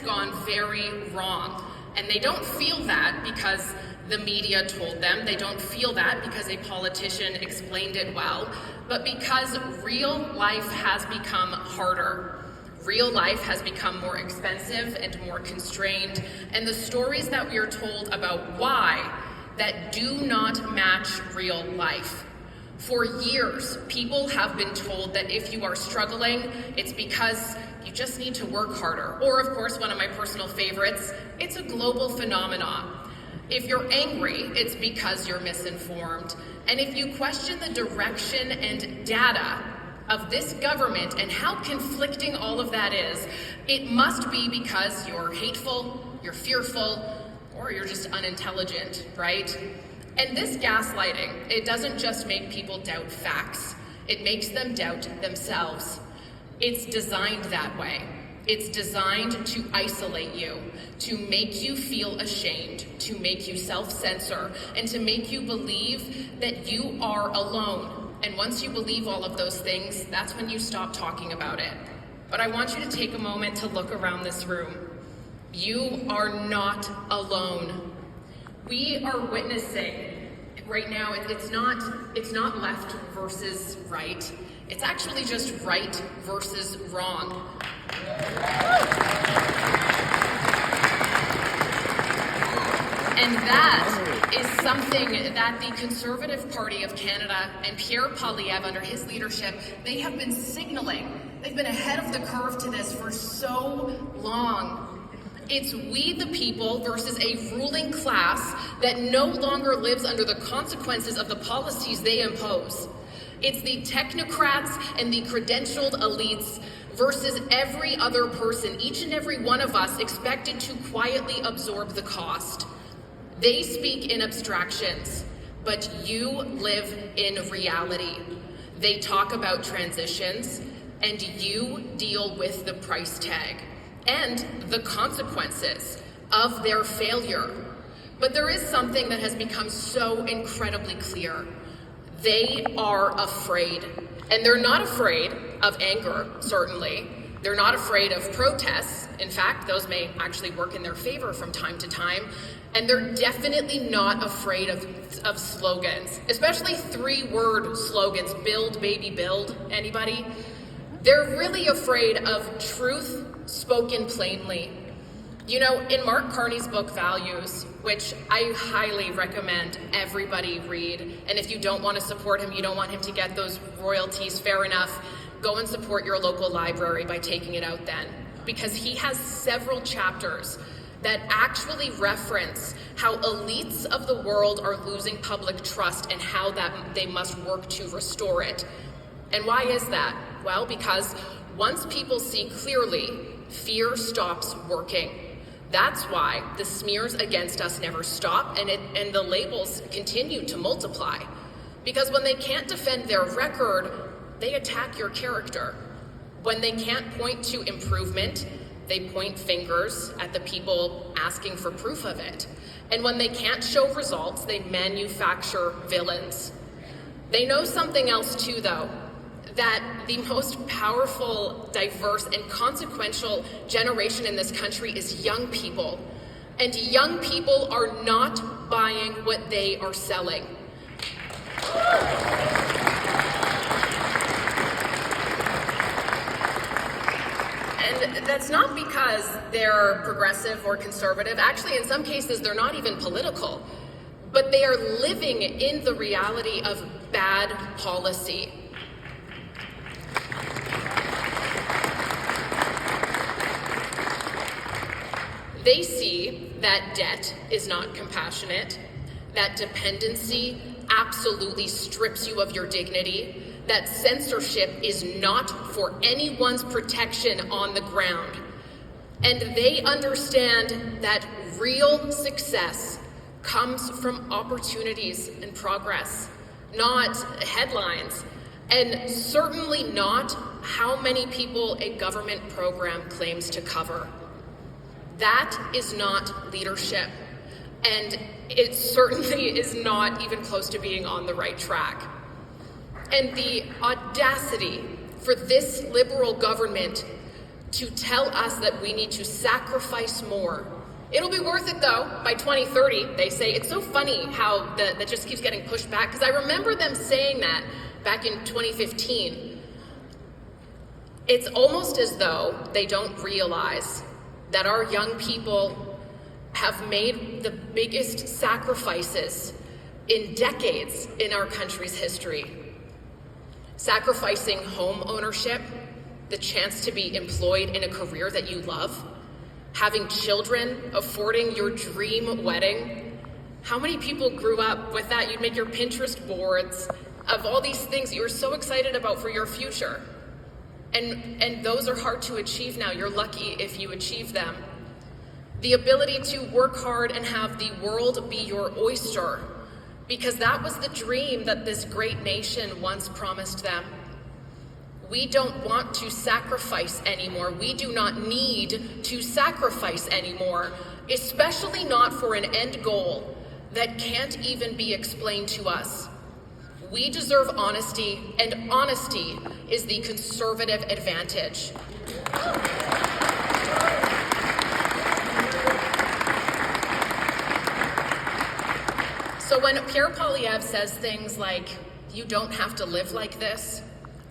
gone very wrong. And they don't feel that because the media told them. They don't feel that because a politician explained it well, but because real life has become harder. Real life has become more expensive and more constrained, and the stories that we are told about why that do not match real life. For years, people have been told that if you are struggling, it's because you just need to work harder. Or, of course, one of my personal favorites, it's a global phenomenon. If you're angry, it's because you're misinformed. And if you question the direction and data of this government and how conflicting all of that is, it must be because you're hateful, you're fearful, or you're just unintelligent, right? And this gaslighting, it doesn't just make people doubt facts, it makes them doubt themselves. It's designed that way. It's designed to isolate you, to make you feel ashamed, to make you self-censor, and to make you believe that you are alone. And once you believe all of those things, that's when you stop talking about it. But I want you to take a moment to look around this room. You are not alone. We are witnessing right now, it's not left versus right. It's actually just right versus wrong. And that is something that the Conservative Party of Canada and Pierre Poilievre, under his leadership, they have been signaling. They've been ahead of the curve to this for so long. It's we the people versus a ruling class that no longer lives under the consequences of the policies they impose. It's the technocrats and the credentialed elites versus every other person, each and every one of us expected to quietly absorb the cost. They speak in abstractions, but you live in reality. They talk about transitions, and you deal with the price tag and the consequences of their failure. But there is something that has become so incredibly clear. They are afraid. And they're not afraid of anger, certainly. They're not afraid of protests. In fact, those may actually work in their favor from time to time. And they're definitely not afraid of slogans, especially 3-word slogans, build, baby, build. Anybody? They're really afraid of truth spoken plainly. You know, in Mark Carney's book, Values, which I highly recommend everybody read, and if you don't want to support him, you don't want him to get those royalties, fair enough, go and support your local library by taking it out then. Because he has several chapters that actually reference how elites of the world are losing public trust and how that they must work to restore it. And why is that? Well, because once people see clearly, fear stops working. That's why the smears against us never stop and the labels continue to multiply. Because when they can't defend their record, they attack your character. When they can't point to improvement, they point fingers at the people asking for proof of it. And when they can't show results, they manufacture villains. They know something else too, though, that the most powerful, diverse, and consequential generation in this country is young people. And young people are not buying what they are selling. And that's not because they're progressive or conservative. Actually, in some cases, they're not even political. But they are living in the reality of bad policy. They see that debt is not compassionate, that dependency absolutely strips you of your dignity, that censorship is not for anyone's protection on the ground. And they understand that real success comes from opportunities and progress, not headlines, and certainly not how many people a government program claims to cover. That is not leadership, and it certainly is not even close to being on the right track. And the audacity for this Liberal government to tell us that we need to sacrifice more. It'll be worth it though, by 2030, they say. It's so funny how that just keeps getting pushed back, because I remember them saying that back in 2015. It's almost as though they don't realize that our young people have made the biggest sacrifices in decades in our country's history. Sacrificing home ownership, the chance to be employed in a career that you love, having children, affording your dream wedding. How many people grew up with that? You'd make your Pinterest boards of all these things you were so excited about for your future. And those are hard to achieve now. You're lucky if you achieve them. The ability to work hard and have the world be your oyster, because that was the dream that this great nation once promised them. We don't want to sacrifice anymore. We do not need to sacrifice anymore, especially not for an end goal that can't even be explained to us. We deserve honesty, and honesty is the conservative advantage. So when Pierre Poilievre says things like, "You don't have to live like this,"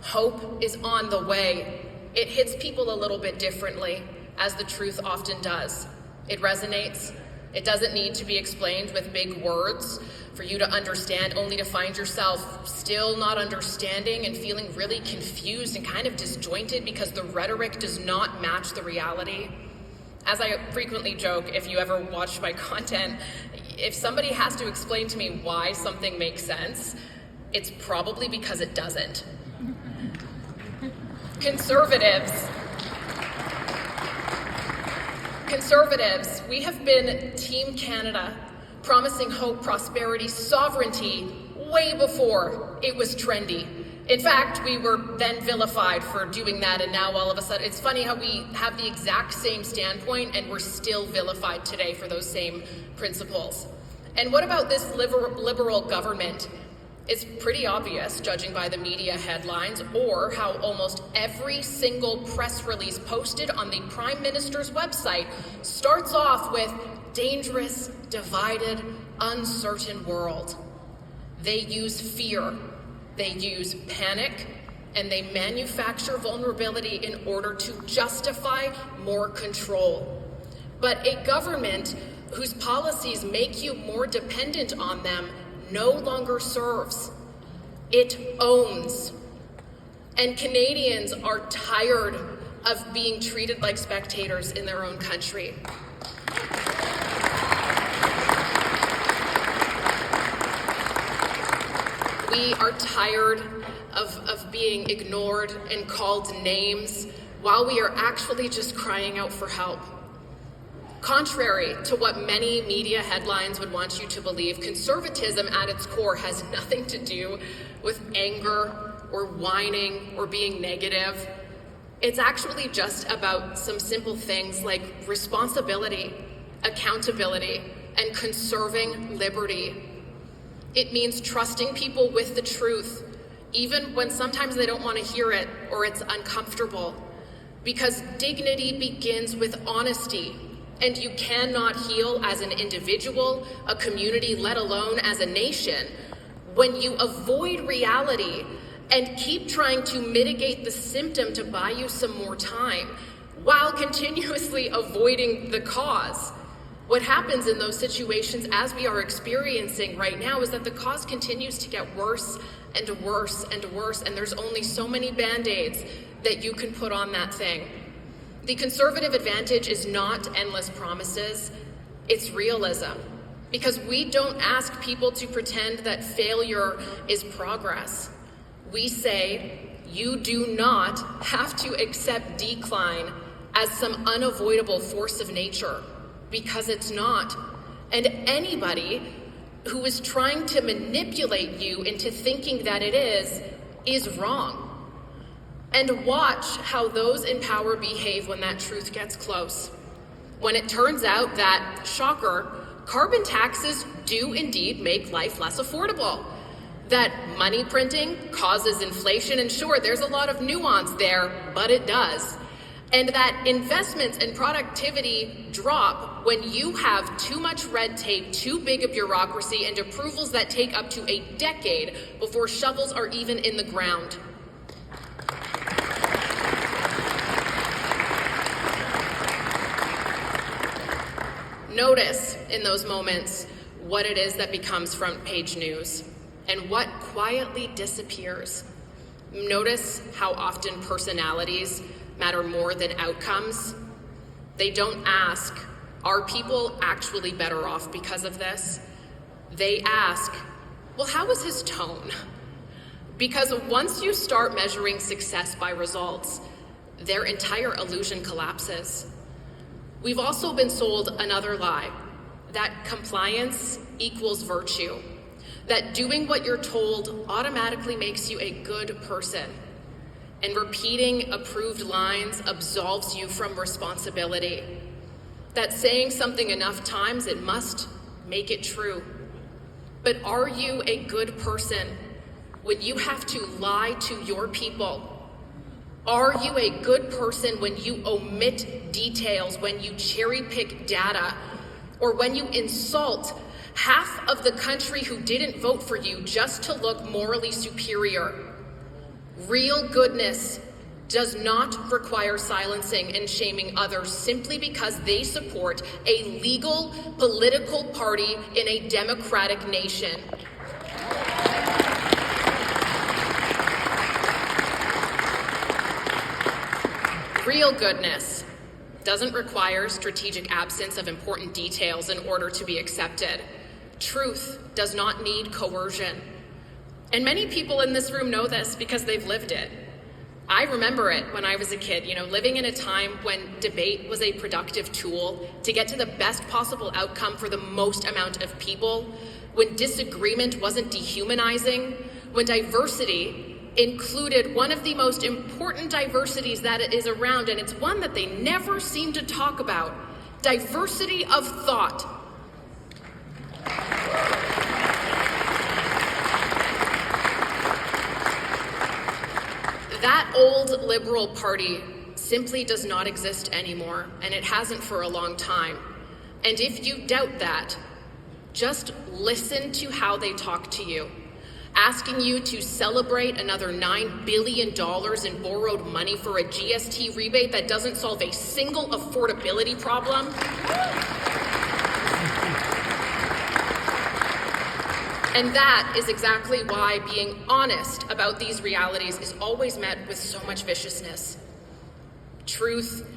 hope is on the way, it hits people a little bit differently, as the truth often does. It resonates. It doesn't need to be explained with big words for you to understand, only to find yourself still not understanding and feeling really confused and kind of disjointed because the rhetoric does not match the reality. As I frequently joke, if you ever watch my content, if somebody has to explain to me why something makes sense, it's probably because it doesn't. Conservatives, we have been Team Canada, promising hope, prosperity, sovereignty way before it was trendy. In fact, we were then vilified for doing that, and now all of a sudden, it's funny how we have the exact same standpoint and we're still vilified today for those same principles. And what about this liberal government? It's pretty obvious, judging by the media headlines, or how almost every single press release posted on the Prime Minister's website starts off with dangerous, divided, uncertain world. They use fear, they use panic, and they manufacture vulnerability in order to justify more control. But a government whose policies make you more dependent on them no longer serves. It owns. And Canadians are tired of being treated like spectators in their own country. We are tired of being ignored and called names while we are actually just crying out for help. Contrary to what many media headlines would want you to believe, conservatism at its core has nothing to do with anger or whining or being negative. It's actually just about some simple things like responsibility, accountability, and conserving liberty. It means trusting people with the truth, even when sometimes they don't want to hear it or it's uncomfortable. Because dignity begins with honesty. And you cannot heal as an individual, a community, let alone as a nation, when you avoid reality and keep trying to mitigate the symptom to buy you some more time while continuously avoiding the cause. What happens in those situations, as we are experiencing right now, is that the cause continues to get worse and worse and worse, and there's only so many Band-Aids that you can put on that thing. The conservative advantage is not endless promises, it's realism. Because we don't ask people to pretend that failure is progress. We say, you do not have to accept decline as some unavoidable force of nature, because it's not. And anybody who is trying to manipulate you into thinking that it is wrong. And watch how those in power behave when that truth gets close. When it turns out that, shocker, carbon taxes do indeed make life less affordable. That money printing causes inflation, and sure, there's a lot of nuance there, but it does. and that investments and productivity drop when you have too much red tape, too big a bureaucracy, and approvals that take up to a decade before shovels are even in the ground. Notice in those moments what it is that becomes front page news and what quietly disappears. Notice how often personalities matter more than outcomes. They don't ask, are people actually better off because of this? They ask, well, how was his tone? Because once you start measuring success by results, their entire illusion collapses. We've also been sold another lie, that compliance equals virtue, that doing what you're told automatically makes you a good person, and repeating approved lines absolves you from responsibility, that saying something enough times it must make it true. But are you a good person when you have to lie to your people? Are you a good person when you omit details, when you cherry pick data, or when you insult half of the country who didn't vote for you just to look morally superior? Real goodness does not require silencing and shaming others simply because they support a legal political party in a democratic nation. Real goodness doesn't require strategic absence of important details in order to be accepted. Truth does not need coercion. And many people in this room know this because they've lived it. I remember it when I was a kid, living in a time when debate was a productive tool to get to the best possible outcome for the most amount of people, when disagreement wasn't dehumanizing, when diversity included one of the most important diversities that is around, and it's one that they never seem to talk about: diversity of thought. That old Liberal Party simply does not exist anymore, and it hasn't for a long time. And if you doubt that, just listen to how they talk to you, asking you to celebrate another $9 billion in borrowed money for a GST rebate that doesn't solve a single affordability problem. And that is exactly why being honest about these realities is always met with so much viciousness. Truth,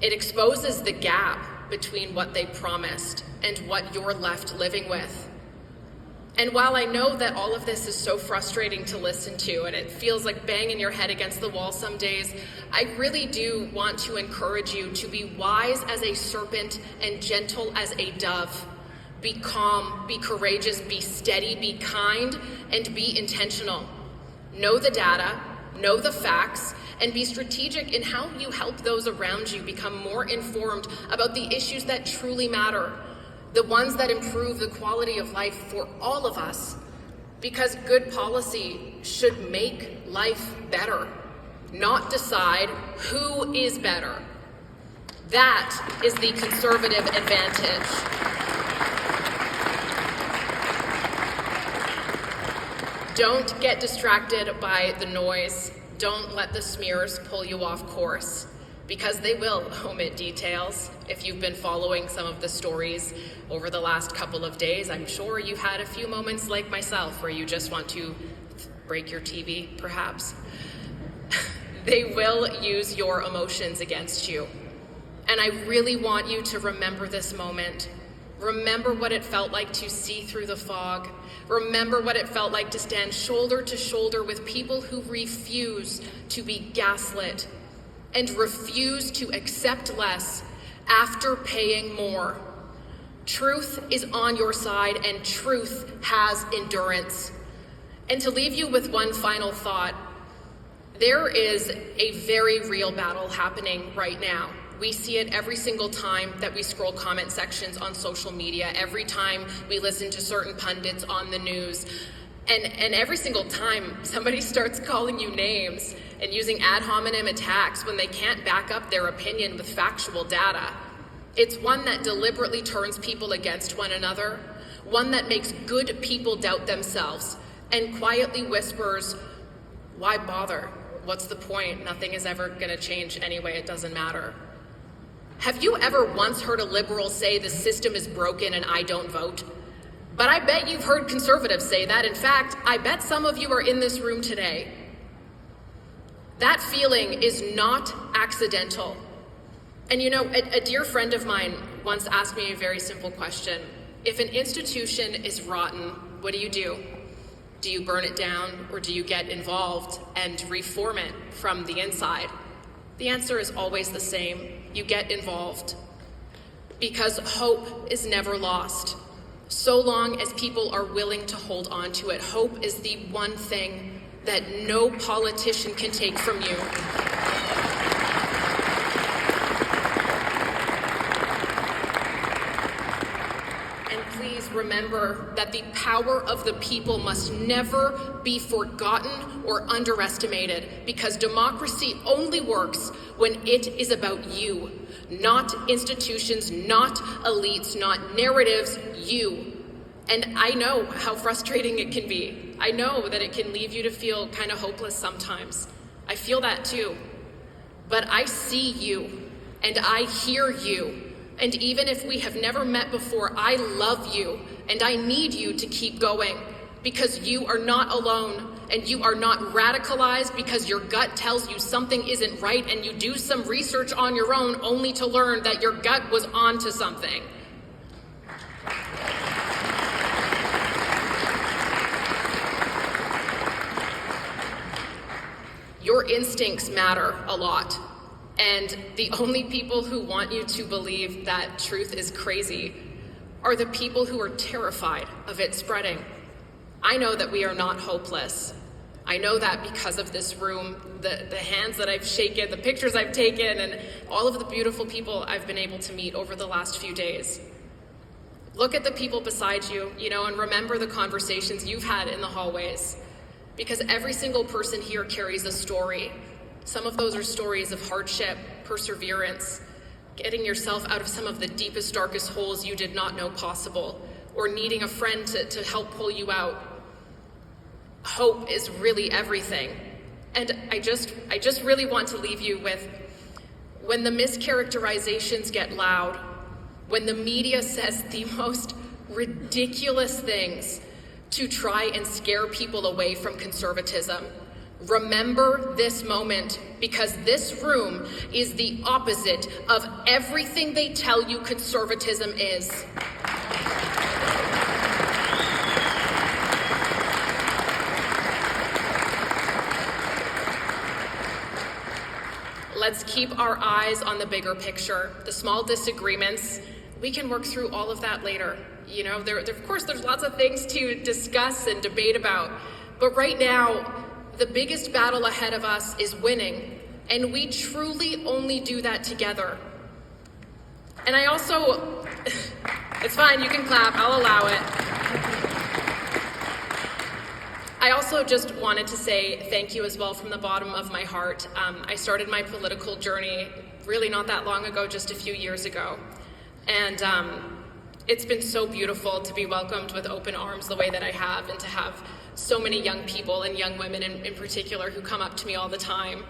it exposes the gap between what they promised and what you're left living with. And while I know that all of this is so frustrating to listen to and it feels like banging your head against the wall some days, I really do want to encourage you to be wise as a serpent and gentle as a dove. Be calm, be courageous, be steady, be kind, and be intentional. Know the data, know the facts, and be strategic in how you help those around you become more informed about the issues that truly matter, the ones that improve the quality of life for all of us. Because good policy should make life better, not decide who is better. That is the conservative advantage. Don't get distracted by the noise. Don't let the smears pull you off course, because they will omit details. If you've been following some of the stories over the last couple of days, I'm sure you've had a few moments like myself where you just want to break your TV, perhaps. They will use your emotions against you. And I really want you to remember this moment. Remember what it felt like to see through the fog. Remember what it felt like to stand shoulder to shoulder with people who refuse to be gaslit and refuse to accept less after paying more. Truth is on your side, and truth has endurance. And to leave you with one final thought, there is a very real battle happening right now. We see it every single time that we scroll comment sections on social media, every time we listen to certain pundits on the news. And every single time somebody starts calling you names and using ad hominem attacks when they can't back up their opinion with factual data, it's one that deliberately turns people against one another, one that makes good people doubt themselves, and quietly whispers, why bother? What's the point? Nothing is ever gonna change anyway, it doesn't matter. Have you ever once heard a liberal say the system is broken and I don't vote? But I bet you've heard conservatives say that. In fact, I bet some of you are in this room today. That feeling is not accidental. And you know, a dear friend of mine once asked me a very simple question. If an institution is rotten, what do? Do you burn it down, or do you get involved and reform it from the inside? The answer is always the same. You get involved. Because hope is never lost. So long as people are willing to hold on to it, hope is the one thing that no politician can take from you. And please remember that the power of the people must never be forgotten or underestimated, because democracy only works when it is about you. Not institutions, not elites, not narratives, you. And I know how frustrating it can be. I know that it can leave you to feel kind of hopeless sometimes. I feel that too. But I see you, and I hear you. And even if we have never met before, I love you, and I need you to keep going, because you are not alone. And you are not radicalized because your gut tells you something isn't right and you do some research on your own only to learn that your gut was onto something. Your instincts matter a lot. And the only people who want you to believe that truth is crazy are the people who are terrified of it spreading. I know that we are not hopeless. I know that because of this room, the hands that I've shaken, the pictures I've taken, and all of the beautiful people I've been able to meet over the last few days. Look at the people beside you, and remember the conversations you've had in the hallways. Because every single person here carries a story. Some of those are stories of hardship, perseverance, getting yourself out of some of the deepest, darkest holes you did not know possible, or needing a friend to help pull you out. Hope is really everything. And I just really want to leave you with, when the mischaracterizations get loud, when the media says the most ridiculous things to try and scare people away from conservatism, remember this moment, because this room is the opposite of everything they tell you conservatism is. Let's keep our eyes on the bigger picture. The small disagreements, we can work through all of that later. Of course, there's lots of things to discuss and debate about, but right now, the biggest battle ahead of us is winning, and we truly only do that together. And I also, it's fine, you can clap, I'll allow it. I also just wanted to say thank you as well from the bottom of my heart. I started my political journey really not that long ago, just a few years ago. And it's been so beautiful to be welcomed with open arms the way that I have, and to have so many young people, and young women in particular, who come up to me all the time.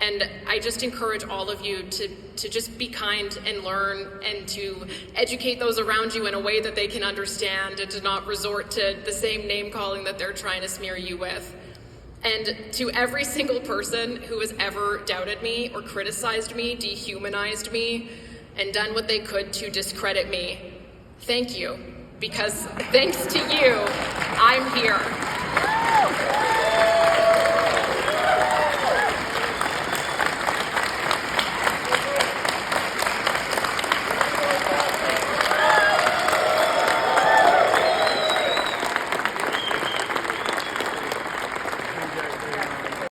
And I just encourage all of you to just be kind and learn, and to educate those around you in a way that they can understand, and to not resort to the same name calling that they're trying to smear you with. And to every single person who has ever doubted me or criticized me, dehumanized me, and done what they could to discredit me, thank you. Because thanks to you, I'm here.